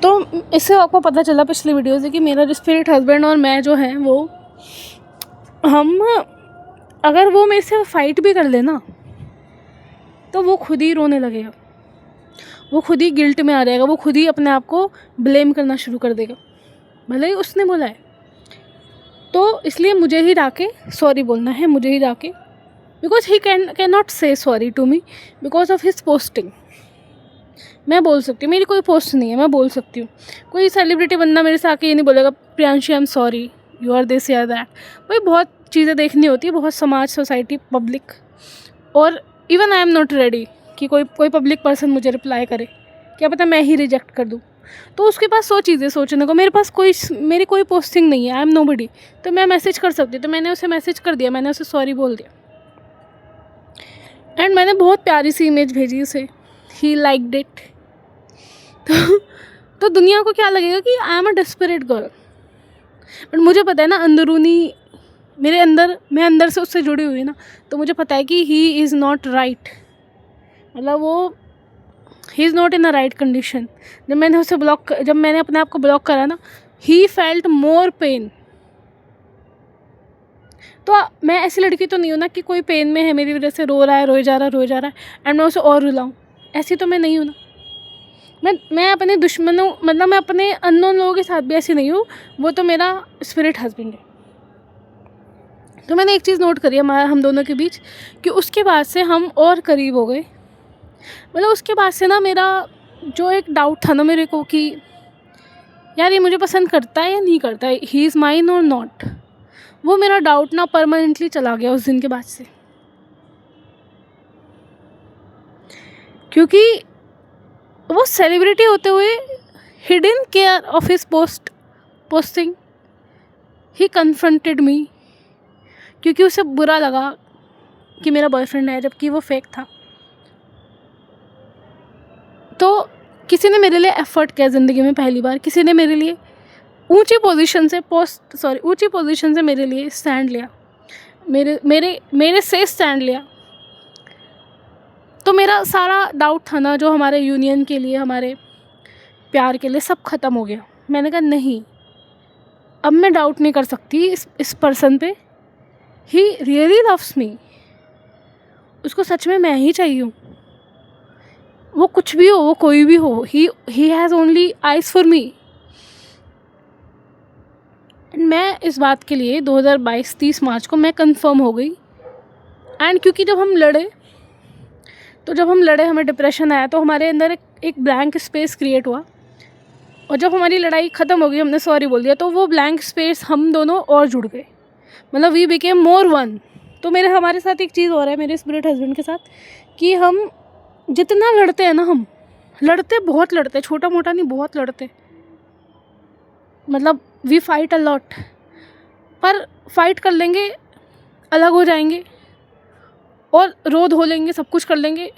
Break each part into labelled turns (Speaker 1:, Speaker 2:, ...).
Speaker 1: तो इससे आपको पता चला पिछली वीडियो से कि मेरा स्पिरिट हस्बैंड और मैं जो हैं वो हम अगर वो मेरे से फ़ाइट भी कर लेना तो वो खुद ही रोने लगेगा, वो खुद ही गिल्ट में आ जाएगा, वो खुद ही अपने आप को ब्लेम करना शुरू कर देगा, भले ही उसने बोला है। तो इसलिए मुझे ही जाके सॉरी बोलना है, मुझे ही जाके, because he can not say sorry to me because of his posting. मैं बोल सकती हूँ, मेरी कोई पोस्ट नहीं है, मैं बोल सकती हूँ। कोई सेलिब्रिटी बंदा मेरे से आके ये नहीं बोलेगा Priyanshi I am sorry you are this या दैट। भाई बहुत चीज़ें देखनी होती है, बहुत समाज, सोसाइटी, पब्लिक, और even I am not ready कि कोई पब्लिक पर्सन मुझे रिप्लाई करे, क्या पता मैं ही रिजेक्ट कर दूँ। तो उसके पास 100 चीज़ें सोचने को, मेरे पास मेरी कोई पोस्टिंग नहीं है, आई एम नोबडी। तो मैं मैसेज कर सकती हूँ, तो मैंने उसे मैसेज कर दिया, मैंने उसे सॉरी बोल दिया, एंड मैंने बहुत प्यारी सी इमेज भेजी उसे, ही लाइक्ड इट। तो दुनिया को क्या लगेगा कि I am a desperate girl, but मुझे पता है ना अंदरूनी मेरे अंदर, मैं अंदर से उससे जुड़ी हुई ना, तो मुझे पता है कि ही इज़ नॉट राइट, मतलब वो he is not in a right condition. जब मैंने अपने आप को ब्लॉक करा ना, ही फेल्ट मोर पेन। तो मैं ऐसी लड़की तो नहीं हूँ ना कि कोई पेन में है मेरी वजह से रो रहा है, रोए जा रहा है एंड मैं उसे और रुलाऊँ, ऐसी तो मैं नहीं हूँ ना। मैं अपने दुश्मनों, मतलब मैं अपने अननोन लोगों के साथ भी ऐसी नहीं हूँ, वो तो मेरा स्पिरिट हस्बैंड है। तो मैंने एक चीज़ नोट करी हम दोनों के बीच, कि उसके बाद से हम और करीब हो गए। मतलब उसके बाद से ना मेरा जो एक डाउट था ना मेरे को कि यार ये मुझे पसंद करता है या नहीं करता है, ही इज़ माइन और नॉट, वो मेरा डाउट ना परमानेंटली चला गया उस दिन के बाद से। क्योंकि वो सेलिब्रिटी होते हुए he didn't care of his posting, he confronted me, क्योंकि उसे बुरा लगा कि मेरा बॉयफ्रेंड है, जबकि वो फेक था। तो किसी ने मेरे लिए एफ़र्ट किया ज़िंदगी में, पहली बार किसी ने मेरे लिए ऊंची पोजीशन से मेरे लिए स्टैंड लिया, मेरे से स्टैंड लिया। तो मेरा सारा डाउट था ना जो हमारे यूनियन के लिए, हमारे प्यार के लिए, सब ख़त्म हो गया। मैंने कहा नहीं, अब मैं डाउट नहीं कर सकती इस पर्सन पे, ही रियली लव्स मी, उसको सच में मैं ही चाहिए हूँ, वो कुछ भी हो, वो कोई भी हो, he has only eyes for me. मैं इस बात के लिए 2022 30 मार्च को मैं कंफर्म हो गई। एंड क्योंकि जब हम लड़े हमें डिप्रेशन आया, तो हमारे अंदर एक ब्लैंक स्पेस क्रिएट हुआ, और जब हमारी लड़ाई ख़त्म हो गई, हमने सॉरी बोल दिया, तो वो ब्लैंक स्पेस हम दोनों और जुड़ गए, मतलब वी बिकेम मोर वन। तो हमारे साथ एक चीज़ हो रहा है मेरे स्पिरिट हस्बैंड के साथ, कि हम जितना लड़ते हैं ना, हम बहुत लड़ते, छोटा मोटा नहीं, बहुत लड़ते, मतलब वी फाइट अ लॉट, पर फाइट कर लेंगे, अलग हो जाएंगे और रो धो लेंगे, सब कुछ कर लेंगे,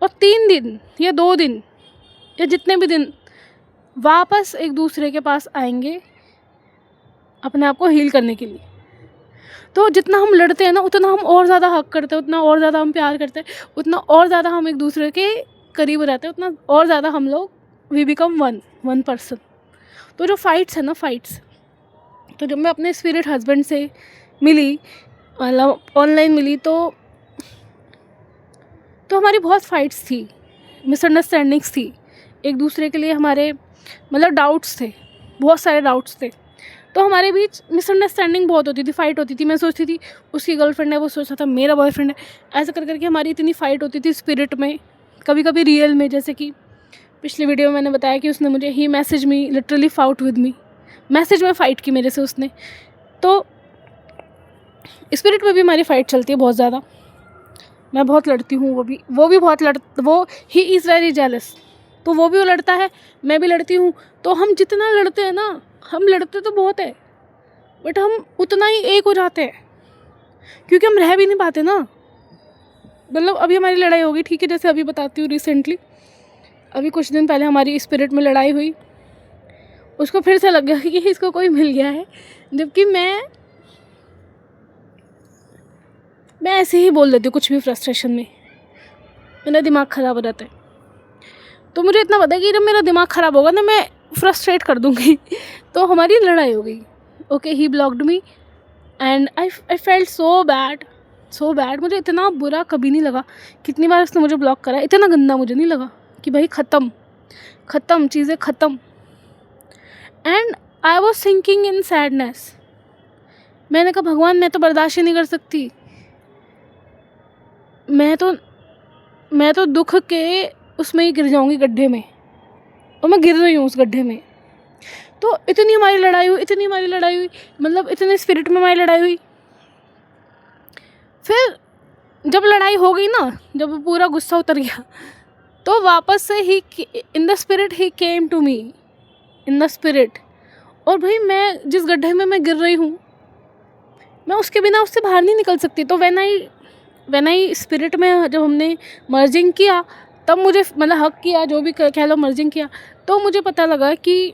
Speaker 1: और 3 दिन या 2 दिन या जितने भी दिन वापस एक दूसरे के पास आएंगे अपने आप को हील करने के लिए। तो जितना हम लड़ते हैं ना, उतना हम और ज़्यादा हक करते हैं, उतना और ज़्यादा हम प्यार करते हैं, उतना और ज़्यादा हम एक दूसरे के करीब रहते हैं, उतना और ज़्यादा हम लोग वी बिकम वन पर्सन। तो जो फाइट्स है ना, तो जब मैं अपने स्पिरिट हस्बैंड से मिली, मतलब ऑनलाइन मिली, तो हमारी बहुत फाइट्स थी, मिसअंडरस्टैंडिंग्स थी एक दूसरे के लिए, हमारे मतलब डाउट्स थे, बहुत सारे डाउट्स थे। तो हमारे बीच मिसअंडरस्टैंडिंग बहुत होती थी, फाइट होती थी। मैं सोचती थी उसकी गर्लफ्रेंड है, वो सोचता था मेरा बॉयफ्रेंड है, ऐसा करके हमारी इतनी फ़ाइट होती थी स्पिरिट में, कभी कभी रियल में। जैसे कि पिछली वीडियो में मैंने बताया कि उसने मुझे he message me, literally fought with me, message में फ़ाइट की मेरे से उसने। तो स्पिरिट में भी हमारी फ़ाइट चलती है बहुत ज़्यादा, मैं बहुत लड़ती हूँ, वो भी बहुत वो ही इज़ वेरी जेलस, तो वो भी लड़ता है, मैं भी लड़ती हूँ। तो हम जितना लड़ते हैं ना, हम लड़ते तो बहुत है, बट हम उतना ही एक हो जाते हैं, क्योंकि हम रह भी नहीं पाते ना। मतलब अभी हमारी लड़ाई होगी, ठीक है, जैसे अभी बताती हूँ, रिसेंटली अभी कुछ दिन पहले हमारी स्पिरिट में लड़ाई हुई। उसको फिर से लग गया कि इसको कोई मिल गया है, जबकि मैं ऐसे ही बोल देती हूँ कुछ भी फ्रस्ट्रेशन में, मेरा दिमाग ख़राब हो जाता है। तो मुझे इतना पता है कि जब मेरा दिमाग ख़राब होगा ना, मैं फ्रस्ट्रेट कर दूँगी। तो हमारी लड़ाई हो गई। Okay, he blocked me and I felt so bad, so bad. मुझे इतना बुरा कभी नहीं लगा। कितनी बार उसने मुझे ब्लॉक करा, इतना गंदा मुझे नहीं लगा कि भाई ख़त्म ख़त्म, चीज़ें ख़त्म। And I was thinking in sadness. मैंने कहा भगवान, मैं तो बर्दाश्त ही नहीं कर सकती। मैं तो दुख के उसमें ही गिर जाऊंगी, गड्ढे में, और मैं गिर रही हूँ उस गड्ढे में। तो इतनी हमारी लड़ाई हुई, मतलब इतने स्पिरिट में हमारी लड़ाई हुई। फिर जब लड़ाई हो गई ना, जब पूरा गुस्सा उतर गया, तो वापस से he in the spirit he came to me, in the spirit. और भाई मैं जिस गड्ढे में मैं गिर रही हूँ, मैं उसके बिना उससे बाहर नहीं निकल सकती। तो व्हेन आई स्पिरिट में जब हमने मर्जिंग किया, तब मुझे मतलब हक किया, जो भी कह लो, मर्जिंग किया, तो मुझे पता लगा कि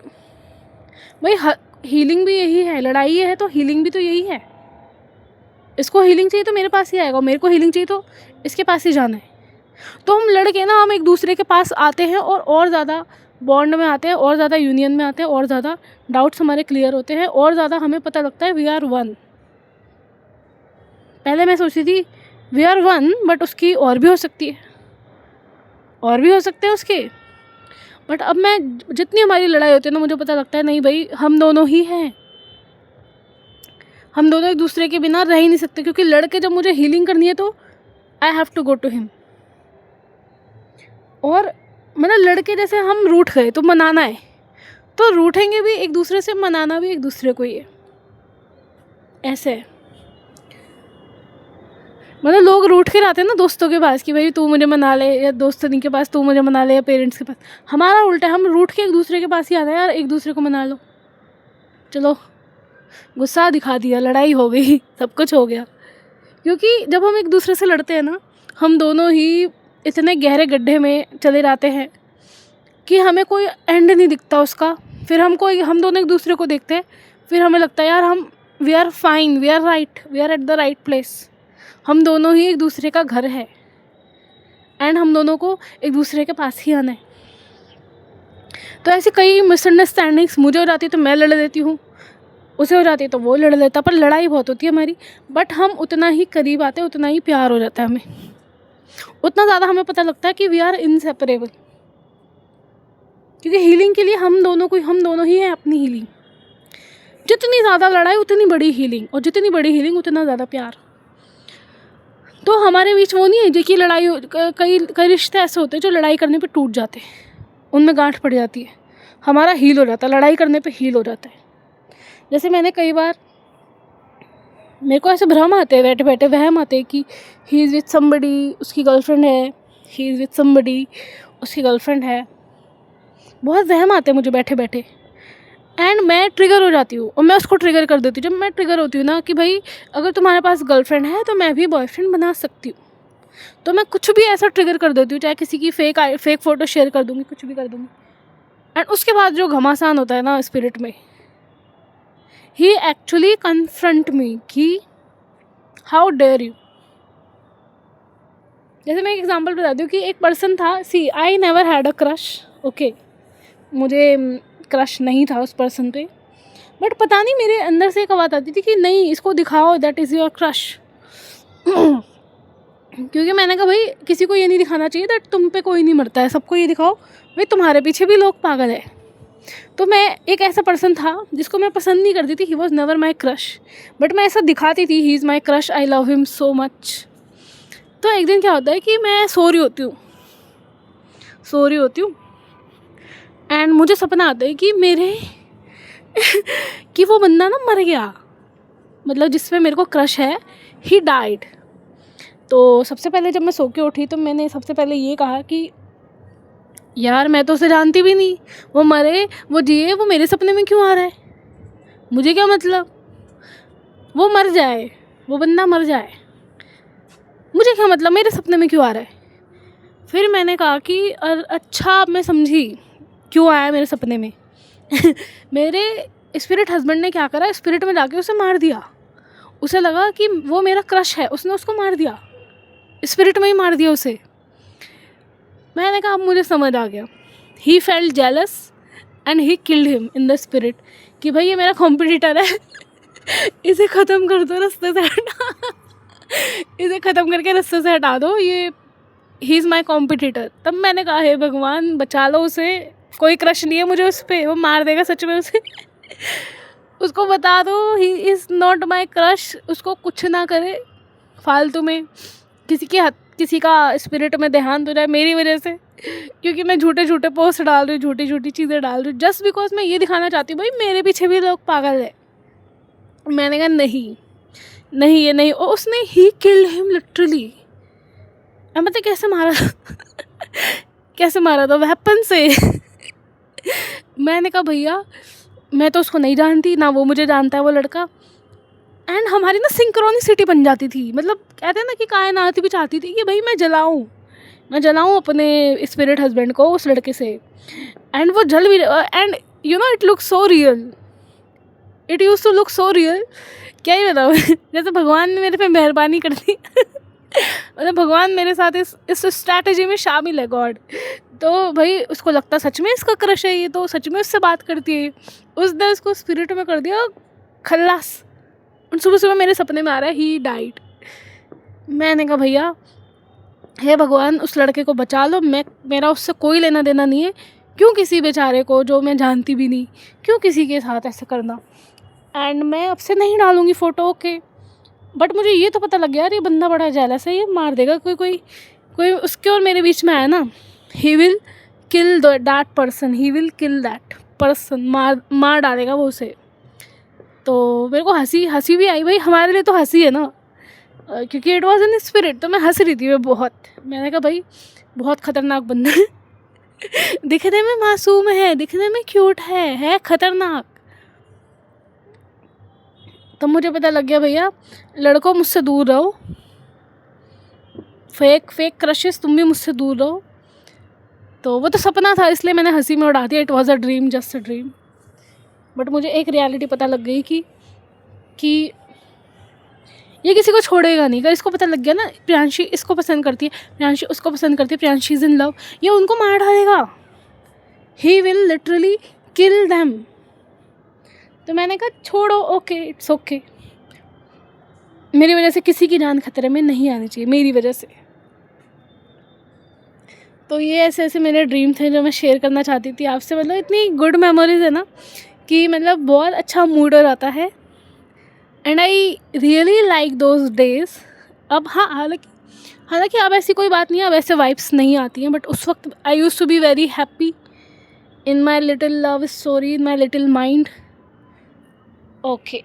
Speaker 1: भाई हीलिंग भी यही है, लड़ाई है तो हीलिंग भी तो यही है। इसको हीलिंग चाहिए तो मेरे पास ही आएगा, मेरे को हीलिंग चाहिए तो इसके पास ही जाना है। तो हम लड़के ना, हम एक दूसरे के पास आते हैं और ज़्यादा बॉन्ड में आते हैं, और ज़्यादा यूनियन में आते हैं, और ज़्यादा डाउट्स हमारे क्लियर होते हैं, और ज़्यादा हमें पता लगता है वी आर वन। पहले मैं सोचती थी वी आर वन, बट उसकी और भी हो सकती है, और भी हो सकते हैं उसके। बट अब मैं, जितनी हमारी लड़ाई होती है ना, मुझे पता लगता है नहीं भाई, हम दोनों ही हैं, हम दोनों एक दूसरे के बिना रह ही नहीं सकते। क्योंकि लड़के जब मुझे हीलिंग करनी है तो I have to go to him. और मतलब लड़के जैसे हम रूठ गए तो मनाना है, तो रूठेंगे भी एक दूसरे से, मनाना भी एक दूसरे को ही है। ऐसे है। मतलब लोग रूठ के आते हैं ना दोस्तों के पास कि भाई तू मुझे मना ले, या दोस्तों के पास तू मुझे मना ले, या पेरेंट्स के पास। हमारा उल्टा है, हम रूठ के एक दूसरे के पास ही आते हैं, यार एक दूसरे को मना लो, चलो गुस्सा दिखा दिया, लड़ाई हो गई, सब कुछ हो गया। क्योंकि जब हम एक दूसरे से लड़ते हैं ना, हम दोनों ही इतने गहरे गड्ढे में चले जाते हैं कि हमें कोई एंड नहीं दिखता उसका। फिर हम दोनों एक दूसरे को देखते हैं, फिर हमें लगता है यार we are fine, we are right, we are at the right place. हम दोनों ही एक दूसरे का घर है, एंड हम दोनों को एक दूसरे के पास ही आना है। तो ऐसी कई मिसअंडरस्टैंडिंग्स मुझे हो जाती है तो मैं लड़ लेती हूँ, उसे हो जाती है तो वो लड़ लेता, पर लड़ाई बहुत होती है हमारी। बट हम उतना ही करीब आते हैं, उतना ही प्यार हो जाता है हमें, उतना ज़्यादा हमें पता लगता है कि वी आर इनसेपरेबल। क्योंकि हीलिंग के लिए हम दोनों ही हैं अपनी हीलिंग। जितनी ज़्यादा लड़ाई उतनी बड़ी हीलिंग, और जितनी बड़ी हीलिंग उतना ज़्यादा प्यार। तो हमारे बीच वो नहीं है जो कि लड़ाई, कई रिश्ते ऐसे होते हैं जो लड़ाई करने पे टूट जाते हैं, उनमें गांठ पड़ जाती है। हमारा हील हो जाता है, लड़ाई करने पे हील हो जाता है। जैसे मैंने कई बार, मेरे को ऐसे भ्रम आते हैं, बैठे बैठे वहम आते हैं कि ही इज़ विथ समबडी, उसकी गर्लफ्रेंड है, ही इज़ विथ समबडी, उसकी गर्लफ्रेंड है। बहुत वहम आते हैं मुझे बैठे बैठे, एंड मैं ट्रिगर हो जाती हूँ, और मैं उसको ट्रिगर कर देती हूँ। जब मैं ट्रिगर होती हूँ ना कि भाई अगर तुम्हारे पास गर्लफ्रेंड है तो मैं भी बॉयफ्रेंड बना सकती हूँ, तो मैं कुछ भी ऐसा ट्रिगर कर देती हूँ, चाहे किसी की फेक फ़ोटो शेयर कर दूँगी, कुछ भी कर दूँगी। एंड उसके बाद जो घमासान होता है ना स्पिरिट में, ही एक्चुअली कन्फ्रंट मी कि हाउ डेयर यू। जैसे मैं एक एग्जांपल बता दूँ कि एक पर्सन था, see I never had a crush, okay, मुझे क्रश नहीं था उस पर्सन पे, बट पता नहीं मेरे अंदर से एक आवाज़ आती थी कि नहीं, इसको दिखाओ, दैट इज़ योर क्रश। क्योंकि मैंने कहा भाई किसी को ये नहीं दिखाना चाहिए दैट तुम पे कोई नहीं मरता है, सबको ये दिखाओ भाई तुम्हारे पीछे भी लोग पागल है। तो मैं, एक ऐसा पर्सन था जिसको मैं पसंद नहीं करती थी, he was never my crush, but मैं ऐसा दिखाती थी he is my crush, I love him so much. तो एक दिन क्या होता है कि मैं सो रही होती हूँ एंड मुझे सपना आता है कि कि वो बंदा ना मर गया, मतलब जिसमें मेरे को क्रश है, ही डाइड। तो सबसे पहले जब मैं सो के उठी तो मैंने सबसे पहले ये कहा कि यार मैं तो उसे जानती भी नहीं, वो मरे वो जिए, वो मेरे सपने में क्यों आ रहा है, मुझे क्या मतलब, वो मर जाए, वो बंदा मर जाए, मुझे क्या मतलब, मेरे सपने में क्यों आ रहा है। फिर मैंने कहा कि अच्छा अब मैं समझी क्यों आया मेरे सपने में। मेरे स्पिरिट हस्बैंड ने क्या करा, स्पिरिट में जाके उसे मार दिया। उसे लगा कि वो मेरा क्रश है, उसने उसको मार दिया, स्पिरिट में ही मार दिया उसे। मैंने कहा अब मुझे समझ आ गया, he felt jealous and he killed him in the spirit कि भाई ये मेरा कॉम्पिटिटर है, इसे ख़त्म कर दो, रास्ते से हटा इसे ख़त्म करके रास्ते से हटा दो, ये ही इज़ माई कॉम्पिटिटर। तब मैंने कहा हे भगवान बचा लो उसे, कोई क्रश नहीं है मुझे उस पर, वो मार देगा सच में उसे उसको बता दो he is not my crush, उसको कुछ ना करे फालतू में, किसी का स्पिरिट में देहांत हो जाए मेरी वजह से, क्योंकि मैं झूठे पोस्ट डाल रही हूँ, झूठी चीज़ें डाल रही हूँ, जस्ट बिकॉज मैं ये दिखाना चाहती हूँ भाई मेरे पीछे भी लोग पागल है। मैंने कहा नहीं ये नहीं, और उसने ही किल्ड हिम लिटरली। अब मतलब कैसे मारा था वेपन से मैंने कहा भैया मैं तो उसको नहीं जानती, ना वो मुझे जानता है वो लड़का, एंड हमारी ना सिंक्रोनिसिटी बन जाती थी। मतलब कहते हैं ना कि कायनात भी चाहती थी कि भाई मैं जलाऊं अपने स्पिरिट हस्बैंड को उस लड़के से, एंड वो जल भी, and you know it look so real, it use to look so real, क्या ही बताऊँ जैसे भगवान ने मेरे पे मेहरबानी कर दी मतलब भगवान मेरे साथ इस स्ट्रैटेजी में शामिल है, गॉड। तो भाई उसको लगता सच में इसका क्रश है, ये तो सच में उससे बात करती है, उसने उसको स्पिरिट में कर दिया खल्लास। सुबह मेरे सपने में आ रहा है ही डाइड। मैंने कहा भैया हे भगवान उस लड़के को बचा लो, मेरा उससे कोई लेना देना नहीं है, क्यों किसी बेचारे को जो मैं जानती भी नहीं, क्यों किसी के साथ ऐसे करना, एंड मैं अब से नहीं डालूँगी फ़ोटो, ओके। बट मुझे ये तो पता लग गया यार ये बंदा बड़ा जेलस है, ये मार देगा, कोई उसके और मेरे बीच में आया ना, he will kill that person, he will kill that person, मार डालेगा वो उसे। तो मेरे को हंसी भी आई, भाई हमारे लिए तो हंसी है ना, क्योंकि इट वॉज इन स्पिरिट, तो मैं हंस रही थी मैं बहुत। मैंने कहा भाई बहुत ख़तरनाक बंदा है दिखने में मासूम है, दिखने में क्यूट है ख़तरनाक। तब मुझे पता लग गया भैया लड़कों मुझसे दूर रहो, फेक क्रशेस तुम भी मुझसे दूर रहो। तो वो तो सपना था इसलिए मैंने हंसी में उड़ा दिया, it was a dream, just a dream. But मुझे एक रियलिटी पता लग गई कि ये किसी को छोड़ेगा नहीं। अगर इसको पता लग गया ना प्रियांशी इसको पसंद करती है, प्रियांशी उसको पसंद करती है, प्रियांशी इज़ इन लव, ये उनको मार डालेगा, he will literally kill them. तो मैंने कहा छोड़ो, ओके इट्स ओके, मेरी वजह से किसी की जान खतरे में नहीं आनी चाहिए, मेरी वजह से। तो ये ऐसे मेरे ड्रीम थे जो मैं शेयर करना चाहती थी आपसे। मतलब इतनी गुड मेमोरीज है ना कि मतलब बहुत अच्छा मूड हो जाता है, and I really like those days. अब हाँ हालांकि अब ऐसी कोई बात नहीं है, अब ऐसे वाइब्स नहीं आती हैं, बट उस वक्त I used to be very happy in my little love story, in my little mind. Okay.